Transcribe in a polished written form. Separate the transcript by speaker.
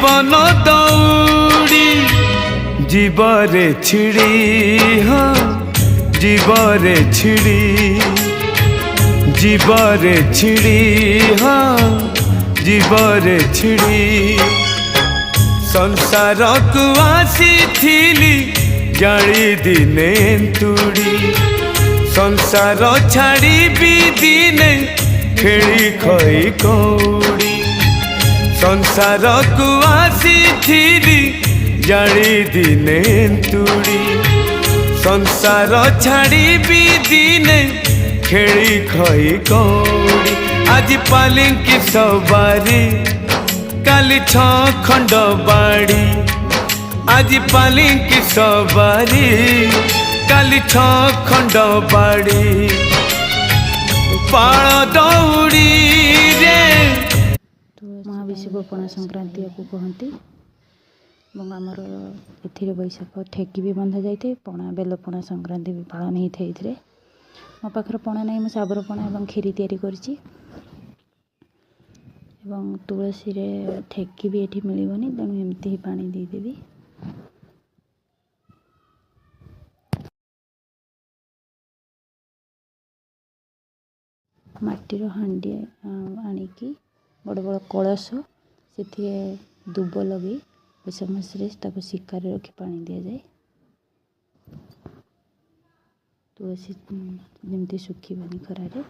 Speaker 1: जीवन दौड़ी जीवरे छिड़ी हाँ जीवरे छिड़ी जीवरे छिड़ी हाँ जीवरे छिड़ी संसार को आसी थिली जाली दिने तुड़ी संसार छाड़ी भी दिने खेली खई कौड़ी संसार को आसी थिली जाली दिने तुड़ी संसार छाड़ी भी दिने खेली खई कौड़ी आज पालिंकी सवारी काली खंड बाड़ी आज पालिंकी सवारी काली खंड बाड़ी पाळ दौड़ी रे।
Speaker 2: महाविषुव पणा संक्रांति को कहती आमर ए बैशाख ठेकी भी बंधा जाए पणा बेल पणा संक्रांति भी पालन होता है। मो पाखर पणा नहीं मुझे साबर पणा और खीरी तैयारी करी तुलसी रे ठेकी भी ये मिलनी तेणु एमती ही पानी देदेवी। माटीर हांडी आनिकी बड़ बड़ कलश से दुब लगे बैशाख मासरे शिकार रखी पानी दि जाए तुलसी जमती सुखी खरारे।